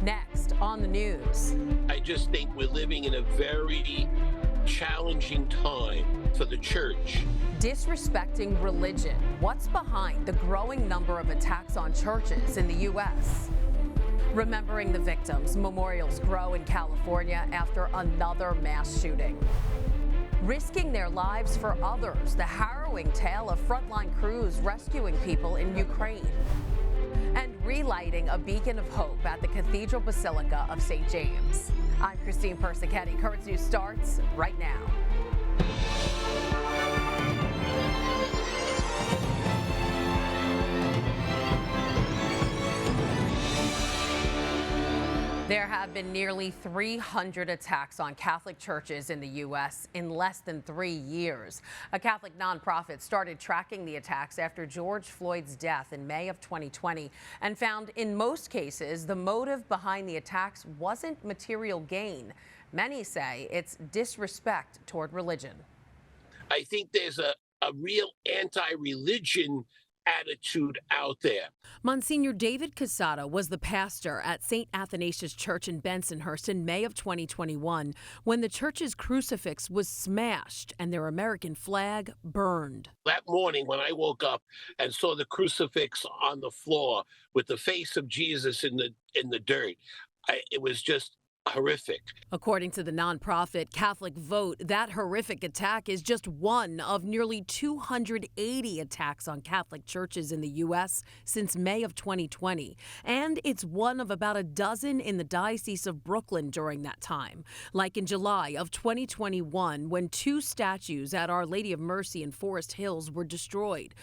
Next on the news. I just think we're living in a very challenging time for the church. Disrespecting religion. What's behind the growing number of attacks on churches in the U.S.? Remembering the victims, memorials grow in California after another mass shooting. Risking their lives for others, the harrowing tale of Frontline crews rescuing people in Ukraine. And relighting a beacon of hope at the Cathedral Basilica of St. James. I'm Christine Persichetti. Current News starts right now. There have been nearly 300 attacks on Catholic churches in the U.S. in less than 3 years. A Catholic nonprofit started tracking the attacks after George Floyd's death in May of 2020 and found in most cases the motive behind the attacks wasn't material gain. Many say it's disrespect toward religion. I think there's a real anti-religion attitude out there. Monsignor David Casada was the pastor at St. Athanasius Church in Bensonhurst in May of 2021 when the church's crucifix was smashed and their American flag burned. That morning when I woke up and saw the crucifix on the floor with the face of Jesus in the dirt, it was just horrific. According to the nonprofit Catholic Vote, that horrific attack is just one of nearly 280 attacks on Catholic churches in the U.S. since May of 2020. And it's one of about a dozen in the Diocese of Brooklyn during that time. Like in July of 2021, when 2 statues at Our Lady of Mercy in Forest Hills were destroyed.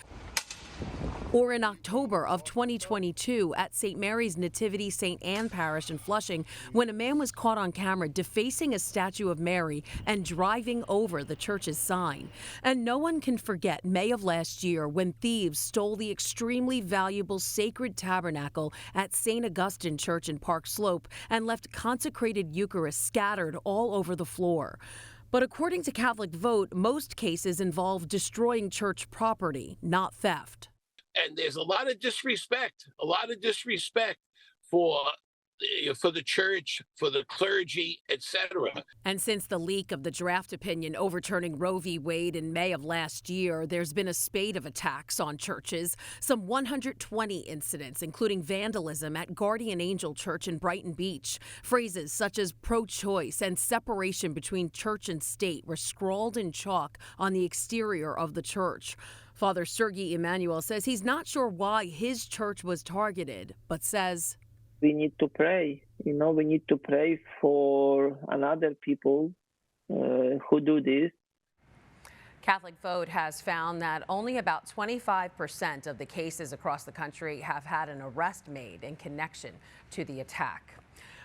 Or in October of 2022 at St. Mary's Nativity St. Anne Parish in Flushing, when a man was caught on camera defacing a statue of Mary and driving over the church's sign. And no one can forget May of last year when thieves stole the extremely valuable sacred tabernacle at St. Augustine Church in Park Slope and left consecrated Eucharist scattered all over the floor. But according to Catholic Vote, most cases involve destroying church property, not theft. And there's a lot of disrespect for the church, for the clergy, etc. And since the leak of the draft opinion overturning Roe v. Wade in May of last year, there's been a spate of attacks on churches, some 120 incidents, including vandalism at Guardian Angel Church in Brighton Beach. Phrases such as pro-choice and separation between church and state were scrawled in chalk on the exterior of the church. Father Sergei Emmanuel says he's not sure why his church was targeted, but says, we need to pray. We need to pray for another people who do this. Catholic Vote has found that only about 25% of the cases across the country have had an arrest made in connection to the attack.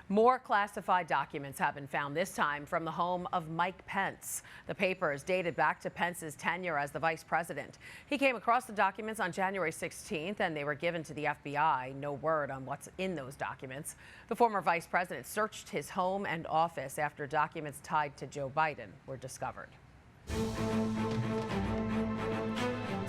More classified documents have been found, this time from the home of Mike Pence. The papers dated back to Pence's tenure as the vice president. He came across the documents on January 16th, and they were given to the FBI. No word on what's in those documents. The former vice president searched his home and office after documents tied to Joe Biden were discovered.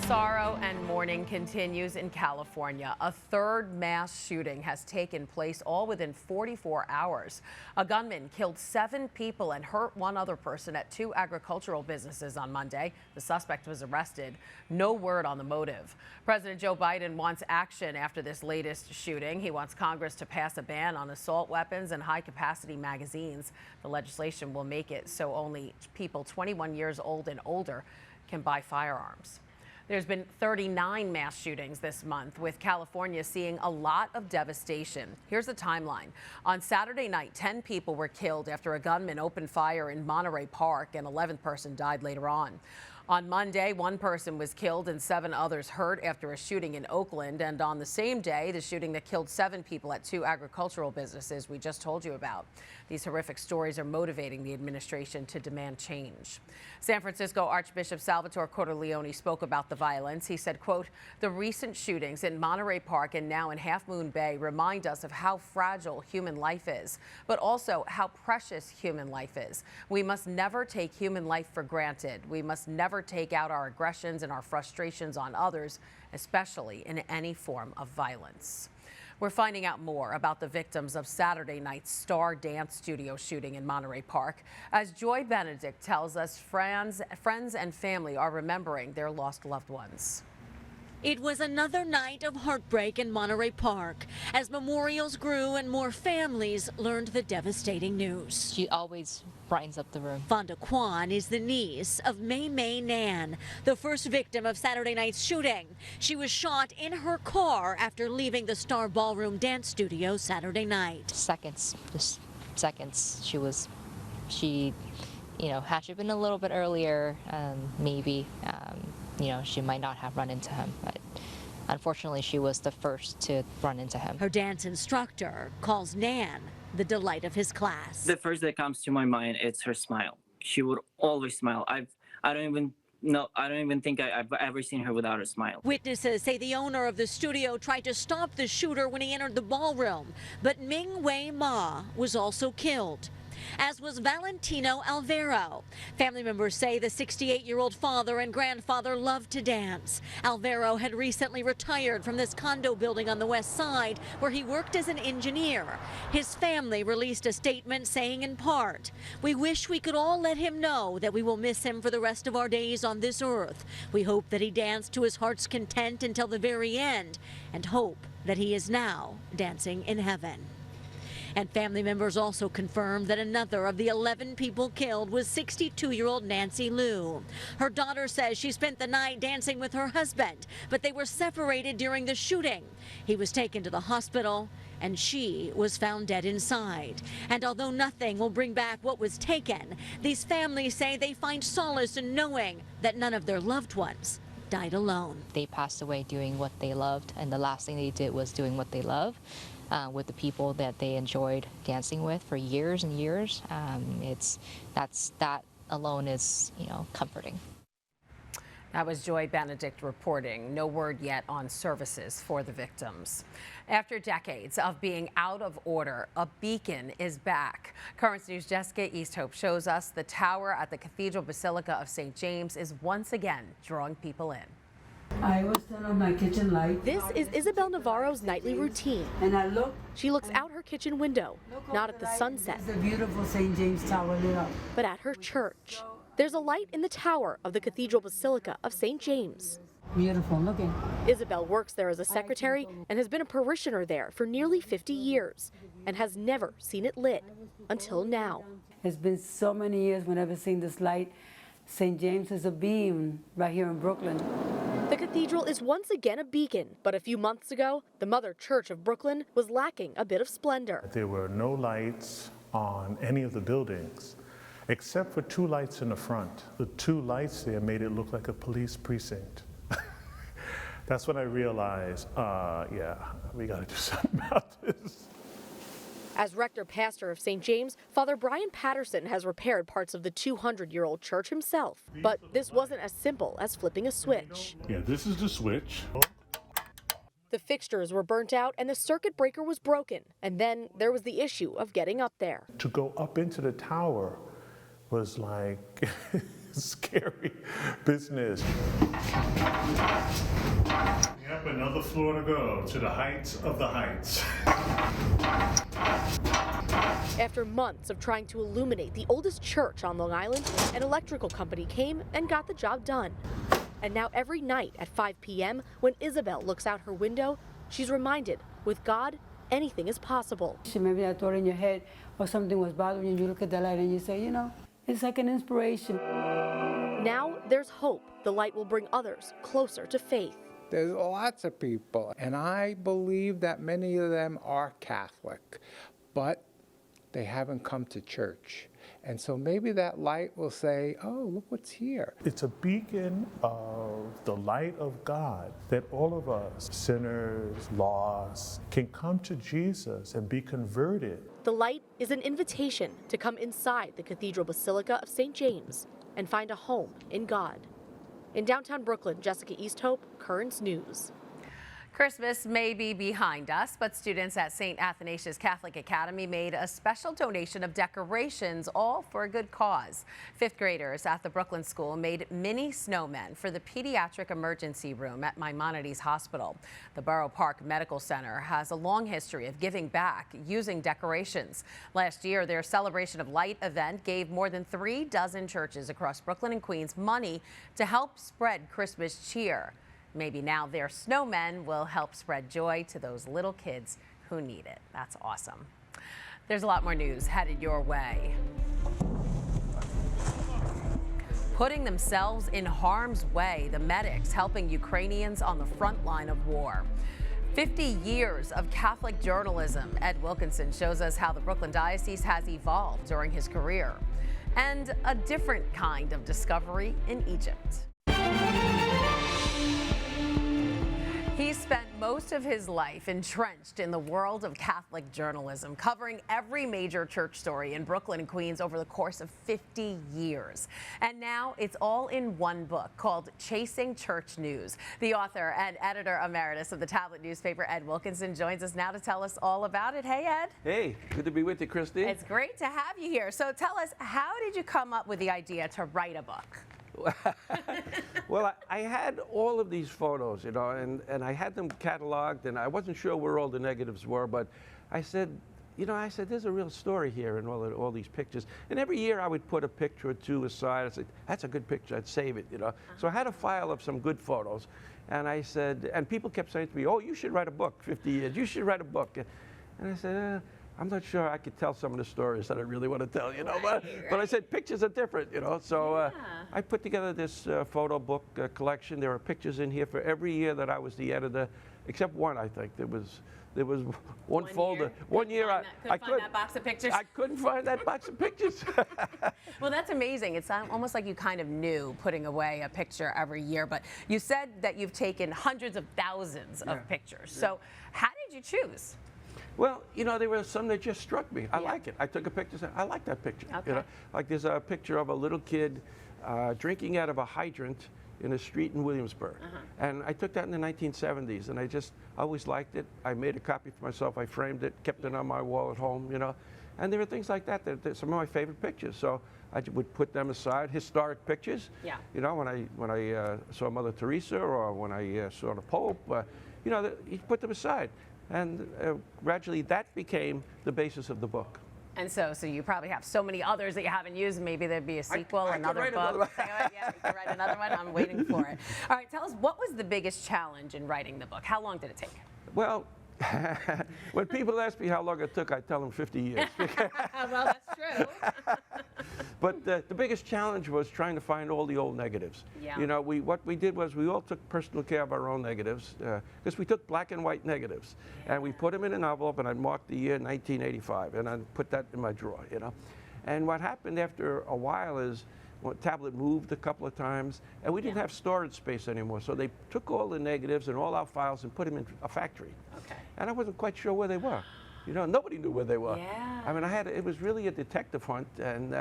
Sorrow and mourning continues in California. A third mass shooting has taken place all within 44 hours. A gunman killed 7 people and hurt 1 other person at 2 agricultural businesses on Monday. The suspect was arrested. No word on the motive. President Joe Biden wants action after this latest shooting. He wants Congress to pass a ban on assault weapons and high-capacity magazines. The legislation will make it so only people 21 years old and older can buy firearms. There's been 39 mass shootings this month, with California seeing a lot of devastation. Here's the timeline. On Saturday night, 10 people were killed after a gunman opened fire in Monterey Park. An 11th person died later on. On Monday, 1 person was killed and 7 others hurt after a shooting in Oakland. And on the same day, the shooting that killed 7 people at 2 agricultural businesses we just told you about. These horrific stories are motivating the administration to demand change. San Francisco Archbishop Salvatore Cordileone spoke about the violence. He said, quote, "The recent shootings in Monterey Park and now in Half Moon Bay remind us of how fragile human life is, but also how precious human life is. We must never take human life for granted. We must never take out our aggressions and our frustrations on others, especially in any form of violence." We're finding out more about the victims of Saturday night's Star Dance Studio shooting in Monterey Park. As Joy Benedict tells us, friends and family are remembering their lost loved ones. It was another night of heartbreak in Monterey Park as memorials grew and more families learned the devastating news. She always brightens up the room. Fonda Kwan is the niece of May May Nan, the first victim of Saturday night's shooting. She was shot in her car after leaving the Star Ballroom Dance Studio Saturday night. Seconds, just seconds. She, had she been a little bit earlier, maybe, she might not have run into him. But unfortunately, she was the first to run into him. Her dance instructor calls Nan the delight of his class. The first that comes to my mind is her smile. She would always smile. I don't even think I've ever seen her without a smile. Witnesses say the owner of the studio tried to stop the shooter when he entered the ballroom, but Ming Wei Ma was also killed, as was Valentino Alvaro. Family members say the 68-year-old father and grandfather loved to dance. Alvaro had recently retired from this condo building on the west side where he worked as an engineer. His family released a statement saying in part, "We wish we could all let him know that we will miss him for the rest of our days on this earth. We hope that he danced to his heart's content until the very end and hope that he is now dancing in heaven." And family members also confirmed that another of the 11 people killed was 62-year-old Nancy Liu. Her daughter says she spent the night dancing with her husband, but they were separated during the shooting. He was taken to the hospital, and she was found dead inside. And although nothing will bring back what was taken, these families say they find solace in knowing that none of their loved ones died alone. They passed away doing what they loved, and the last thing they did was doing what they love. With the people that they enjoyed dancing with for years and years. That alone is, comforting. That was Joy Benedict reporting. No word yet on services for the victims. After decades of being out of order, a beacon is back. Currents News' Jessica Easthope shows us the tower at the Cathedral Basilica of St. James is once again drawing people in. I always turn on my kitchen light. This is Isabel Navarro's nightly routine. And I look. She looks out her kitchen window, not at the sunset, It's the beautiful St. James Tower lit up. but at her church. There's a light in the tower of the Cathedral Basilica of St. James. Beautiful looking. Isabel works there as a secretary and has been a parishioner there for nearly 50 years and has never seen it lit until now. It's been so many years when I've ever seen this light. St. James is a beam right here in Brooklyn. The cathedral is once again a beacon, but a few months ago, the Mother Church of Brooklyn was lacking a bit of splendor. There were no lights on any of the buildings, except for 2 lights in the front. The 2 lights there made it look like a police precinct. That's when I realized, we gotta do something about this. As rector pastor of St. James, Father Brian Patterson has repaired parts of the 200-year-old church himself. But this wasn't as simple as flipping a switch. Yeah, this is the switch. The fixtures were burnt out and the circuit breaker was broken. And then there was the issue of getting up there. To go up into the tower was like scary business. Yep, another floor to go to the heights of the heights. After months of trying to illuminate the oldest church on Long Island, an electrical company came and got the job done. And now every night at 5 p.m., when Isabel looks out her window, she's reminded, with God, anything is possible. Maybe that thought in your head or something was bothering you, you look at the light and you say, it's like an inspiration. Now there's hope the light will bring others closer to faith. There's lots of people, and I believe that many of them are Catholic, but they haven't come to church. And so maybe that light will say, oh, look what's here. It's a beacon of the light of God that all of us, sinners, lost, can come to Jesus and be converted. The light is an invitation to come inside the Cathedral Basilica of St. James and find a home in God. In downtown Brooklyn, Jessica Easthope, Currents News. Christmas may be behind us, but students at St. Athanasius Catholic Academy made a special donation of decorations, all for a good cause. Fifth graders at the Brooklyn School made mini snowmen for the pediatric emergency room at Maimonides Hospital. The Borough Park Medical Center has a long history of giving back using decorations. Last year, their Celebration of Light event gave more than 3 dozen churches across Brooklyn and Queens money to help spread Christmas cheer. Maybe now their snowmen will help spread joy to those little kids who need it. That's awesome. There's a lot more news headed your way. Putting themselves in harm's way, the medics helping Ukrainians on the front line of war. 50 years of Catholic journalism. Ed Wilkinson shows us how the Brooklyn Diocese has evolved during his career. And a different kind of discovery in Egypt. He spent most of his life entrenched in the world of Catholic journalism, covering every major church story in Brooklyn and Queens over the course of 50 years. And now it's all in one book called Chasing Church News. The author and editor emeritus of the tablet newspaper, Ed Wilkinson, joins us now to tell us all about it. Hey, Ed. Hey, good to be with you, Christy. It's great to have you here. So tell us, how did you come up with the idea to write a book? Well, I had all of these photos, you know, and I had them cataloged, and I wasn't sure where all the negatives were, but I said, there's a real story here in all these pictures. And every year I would put a picture or two aside. I said, that's a good picture, I'd save it, you know. So I had a file of some good photos, and I said, and people kept saying to me, oh, you should write a book, 50 years, you should write a book. And I said, I'm not sure I could tell some of the stories that I really want to tell, you know, but I said pictures are different, you know, so I put together this photo book collection. There are pictures in here for every year that I was the editor, except one, I think. There was one folder. One year I couldn't find that box of pictures. I couldn't find that box of pictures. Well, that's amazing. It's almost like you kind of knew putting away a picture every year, but you said that you've taken hundreds of thousands of pictures. So how did you choose? Well, you know, there were some that just struck me. I like it. I took a picture and said, I like that picture. Okay. You know, like there's a picture of a little kid drinking out of a hydrant in a street in Williamsburg. And I took that in the 1970s, and I just always liked it. I made a copy for myself. I framed it, kept it on my wall at home, you know. And there are things like that that some of my favorite pictures. So I would put them aside, historic pictures. Yeah. You know, when I saw Mother Teresa or when I saw the Pope, you know, you put them aside. And gradually that became the basis of the book. And so you probably have so many others that you haven't used. Maybe there'd be a sequel, another book. Yeah, you can write another one. I'm waiting for it. All right, tell us, what was the biggest challenge in writing the book? How long did it take? Well, when people ask me how long it took, I tell them 50 years. Well, that's true. But the biggest challenge was trying to find all the old negatives. Yeah. You know, what we did was we all took personal care of our own negatives, because we took black and white negatives, and we put them in an envelope, and I marked the year 1985, and I put that in my drawer, you know. And what happened after a while is, tablet moved a couple of times, and we didn't have storage space anymore. So they took all the negatives and all our files and put them in a factory. Okay. And I wasn't quite sure where they were. You know, nobody knew where they were. Yeah. I mean, it was really a detective hunt, and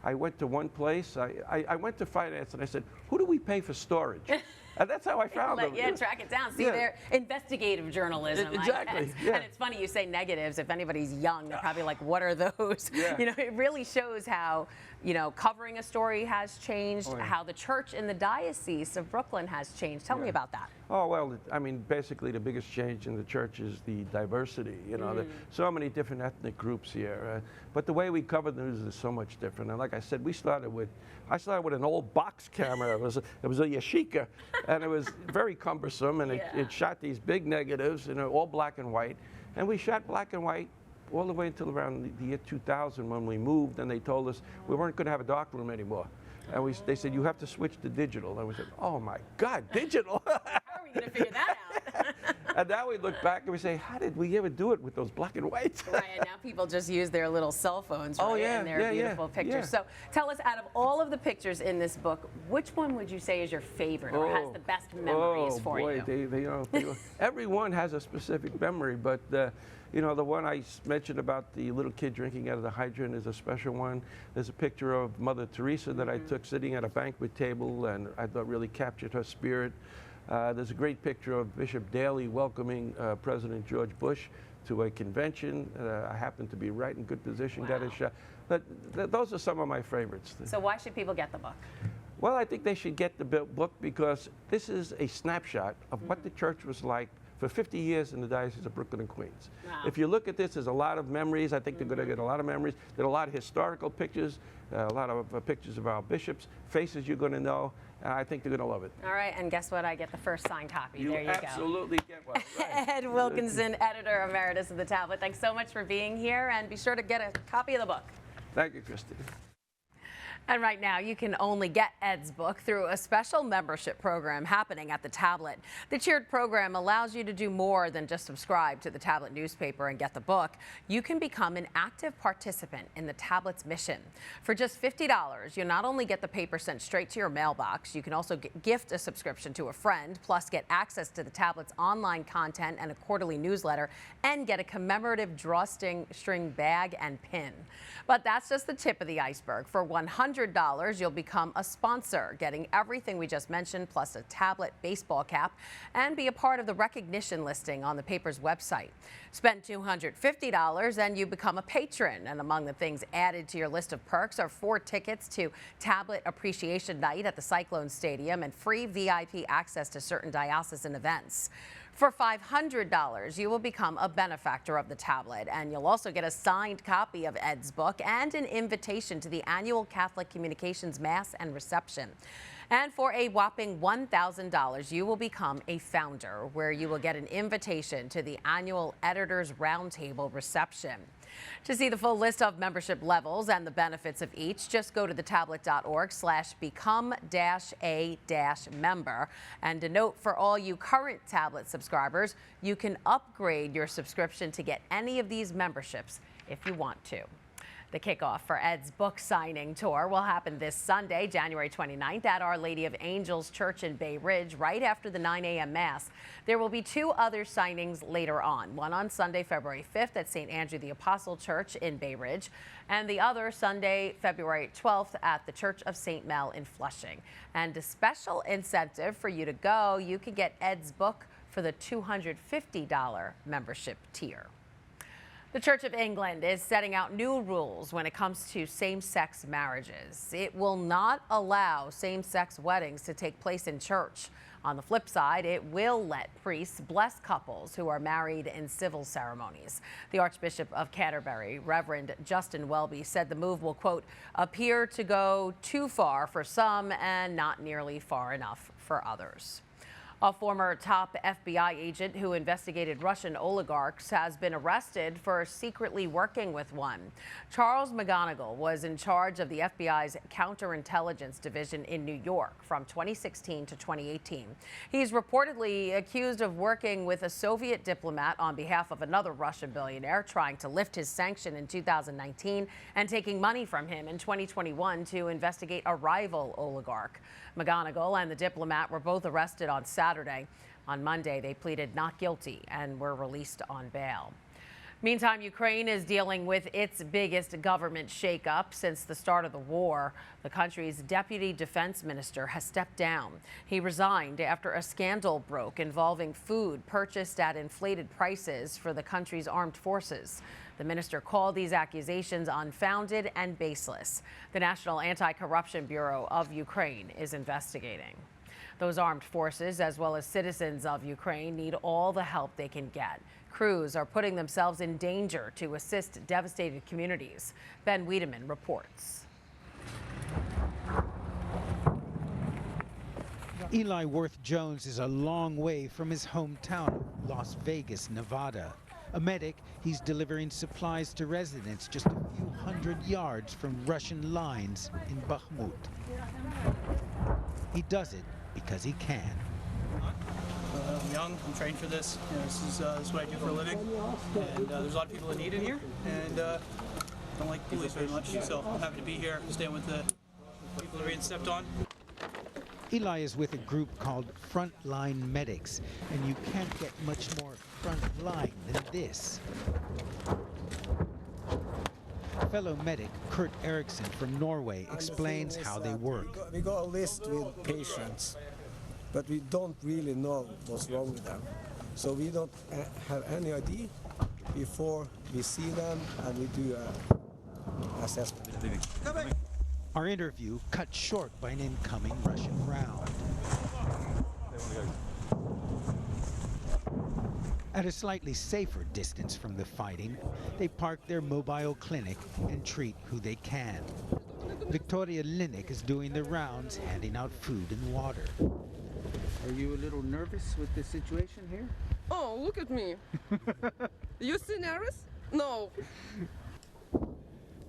I went to one place. I went to finance, and I said, who do we pay for storage? And that's how I found them. Yeah, track it down. See, they're investigative journalism. Exactly. And it's funny you say negatives. If anybody's young, they're probably like, what are those? Yeah. You know, it really shows how, you know, covering a story has changed, how the church in the Diocese of Brooklyn has changed. Tell me about that. Oh, well, I mean, basically the biggest change in the church is the diversity. You know, there's so many different ethnic groups here. But the way we cover the news is so much different. And like I said, I started with an old box camera. It was a Yashica, and it was very cumbersome, and it shot these big negatives, you know, all black and white. And we shot black and white all the way until around the year 2000 when we moved, and they told us we weren't going to have a darkroom anymore. And they said, you have to switch to digital. And we said, oh my God, digital? How are we going to figure that out? And now we look back and we say, how did we ever do it with those black and whites? Right, and now people just use their little cell phones, right, and their beautiful pictures. So tell us, out of all of the pictures in this book, which one would you say is your favorite or has the best memories for you? They, everyone has a specific memory, but you know, the one I mentioned about the little kid drinking out of the hydrant is a special one. There's a picture of Mother Teresa that I took sitting at a banquet table, and I thought really captured her spirit. There's a great picture of Bishop Daley welcoming President George Bush to a convention. I happened to be right in good position, got a shot. But those are some of my favorites. So why should people get the book? Well, I think they should get the book because this is a snapshot of what the church was like for 50 years in the Diocese of Brooklyn and Queens. Wow. If you look at this, there's a lot of memories. I think they're going to get a lot of memories. There are a lot of historical pictures, a lot of pictures of our bishops, faces you're going to know. I think they're going to love it. All right, and guess what? I get the first signed copy. There you absolutely go. Get one. Right. Ed Wilkinson, editor emeritus of the Tablet. Thanks so much for being here, and be sure to get a copy of the book. Thank you, Christy. And right now, you can only get Ed's book through a special membership program happening at the Tablet. The tiered program allows you to do more than just subscribe to the Tablet newspaper and get the book. You can become an active participant in the Tablet's mission. For just $50, you'll not only get the paper sent straight to your mailbox, you can also gift a subscription to a friend, plus get access to the Tablet's online content and a quarterly newsletter, and get a commemorative drawstring bag and pin. But that's just the tip of the iceberg. For $100, you'll become a sponsor, getting everything we just mentioned, plus a Tablet baseball cap, and be a part of the recognition listing on the paper's website. Spend $250 and you become a patron. And among the things added to your list of perks are 4 tickets to Tablet Appreciation Night at the Cyclone Stadium and free VIP access to certain diocesan events. For $500, you will become a benefactor of the Tablet, and you'll also get a signed copy of Ed's book and an invitation to the annual Catholic Communications Mass and Reception. And for a whopping $1,000, you will become a founder, where you will get an invitation to the annual Editors Roundtable reception. To see the full list of membership levels and the benefits of each, just go to thetablet.org/become-a-member. And a note for all you current Tablet subscribers, you can upgrade your subscription to get any of these memberships if you want to. The kickoff for Ed's book signing tour will happen this Sunday, January 29th, at Our Lady of Angels Church in Bay Ridge, right after the 9 a.m. Mass. There will be 2 other signings later on Sunday, February 5th at St. Andrew the Apostle Church in Bay Ridge, and the other Sunday, February 12th at the Church of St. Mel in Flushing. And a special incentive for you to go, you can get Ed's book for the $250 membership tier. The Church of England is setting out new rules when it comes to same-sex marriages. It will not allow same-sex weddings to take place in church. On the flip side, it will let priests bless couples who are married in civil ceremonies. The Archbishop of Canterbury, Reverend Justin Welby, said the move will, quote, appear to go too far for some and not nearly far enough for others. A former top FBI agent who investigated Russian oligarchs has been arrested for secretly working with one. Charles McGonigal was in charge of the FBI's counterintelligence division in New York from 2016 to 2018. He's reportedly accused of working with a Soviet diplomat on behalf of another Russian billionaire, trying to lift his sanction in 2019 and taking money from him in 2021 to investigate a rival oligarch. McGonigal and the diplomat were both arrested on Saturday. On Monday, they pleaded not guilty and were released on bail. Meantime, Ukraine is dealing with its biggest government shakeup since the start of the war. The country's deputy defense minister has stepped down. He resigned after a scandal broke involving food purchased at inflated prices for the country's armed forces. The minister called these accusations unfounded and baseless. The National Anti-Corruption Bureau of Ukraine is investigating. Those armed forces, as well as citizens of Ukraine, need all the help they can get. Crews are putting themselves in danger to assist devastated communities. Ben Wiedemann reports. Eli Worth Jones is a long way from his hometown, Las Vegas, Nevada. A medic, he's delivering supplies to residents just a few hundred yards from Russian lines in Bakhmut. He does it because he can. I'm young, I'm trained for this. You know, this is what I do for a living. And there's a lot of people in need in here. And I don't like police very much, so I'm happy to be here, stand with the people that are being stepped on. Eli is with a group called Frontline Medics, and you can't get much more frontline than this. Fellow medic Kurt Eriksson from Norway explains how they work. We got a list with patients, but we don't really know what's wrong with them. So we don't have any idea before we see them and we do an assessment. Our interview cut short by an incoming Russian round. At a slightly safer distance from the fighting, they park their mobile clinic and treat who they can. Victoria Linek is doing the rounds, handing out food and water. Are you a little nervous with the situation here? Oh, look at me. You see nervous? No.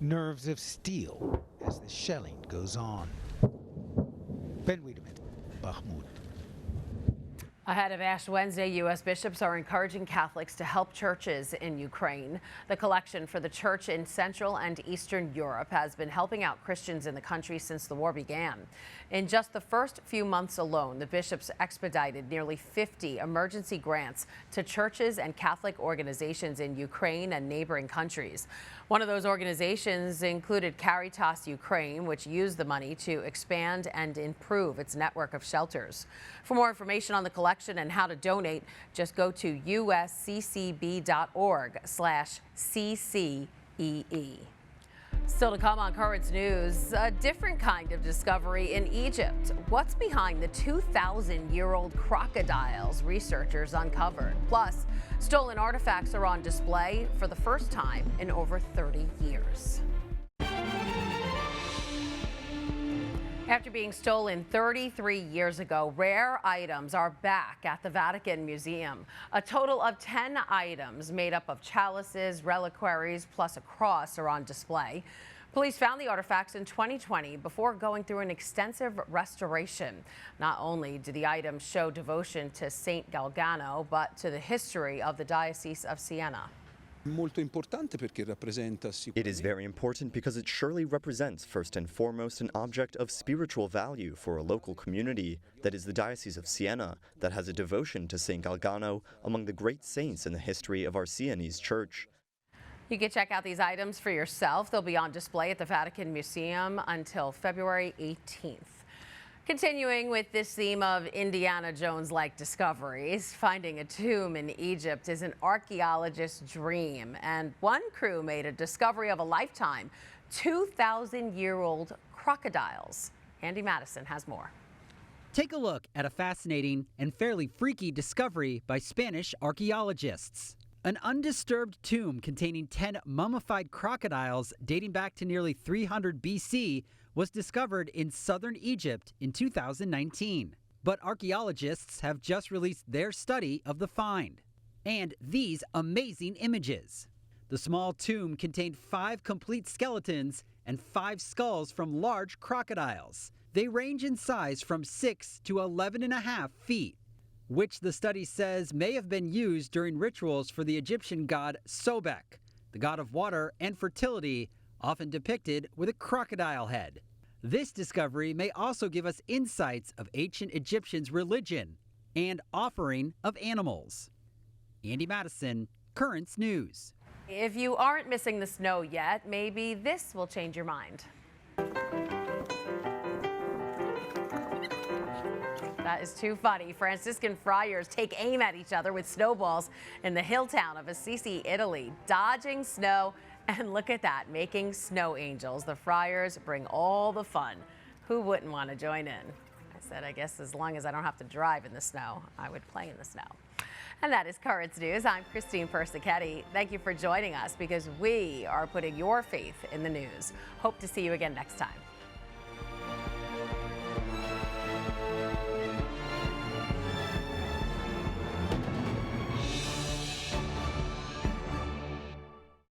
Nerves of steel as the shelling goes on. Ben Wiedemann, Bakhmut. Ahead of Ash Wednesday, U.S. bishops are encouraging Catholics to help churches in Ukraine. The collection for the church in Central and Eastern Europe has been helping out Christians in the country since the war began. In just the first few months alone, the bishops expedited nearly 50 emergency grants to churches and Catholic organizations in Ukraine and neighboring countries. One of those organizations included Caritas Ukraine, which used the money to expand and improve its network of shelters. For more information on the collection and how to donate, just go to usccb.org/CCEE. Still to come on Currents News, a different kind of discovery in Egypt. What's behind the 2,000-year-old crocodiles researchers uncovered? Plus, stolen artifacts are on display for the first time in over 30 years. After being stolen 33 years ago, rare items are back at the Vatican Museum. A total of 10 items made up of chalices, reliquaries, plus a cross are on display. Police found the artifacts in 2020 before going through an extensive restoration. Not only do the items show devotion to Saint Galgano, but to the history of the Diocese of Siena. It is very important because it surely represents first and foremost an object of spiritual value for a local community that is the Diocese of Siena, that has a devotion to St. Galgano, among the great saints in the history of our Sienese church. You can check out these items for yourself. They'll be on display at the Vatican Museum until February 18th. Continuing with this theme of Indiana Jones-like discoveries, finding a tomb in Egypt is an archaeologist's dream. And one crew made a discovery of a lifetime, 2,000-year-old crocodiles. Andy Madison has more. Take a look at a fascinating and fairly freaky discovery by Spanish archaeologists. An undisturbed tomb containing 10 mummified crocodiles dating back to nearly 300 BC was discovered in southern Egypt in 2019. But archaeologists have just released their study of the find. And these amazing images. The small tomb contained 5 complete skeletons and 5 skulls from large crocodiles. They range in size from 6 to 11.5 feet, which the study says may have been used during rituals for the Egyptian god Sobek, the god of water and fertility, often depicted with a crocodile head. This discovery may also give us insights of ancient Egyptians' religion and offering of animals. Andy Madison, Currents News. If you aren't missing the snow yet, maybe this will change your mind. That is too funny. Franciscan friars take aim at each other with snowballs in the hill town of Assisi, Italy, dodging snow. And look at that, making snow angels. The friars bring all the fun. Who wouldn't want to join in? I said, I guess as long as I don't have to drive in the snow, I would play in the snow. And that is Currents News. I'm Christine Persichetti. Thank you for joining us because we are putting your faith in the news. Hope to see you again next time.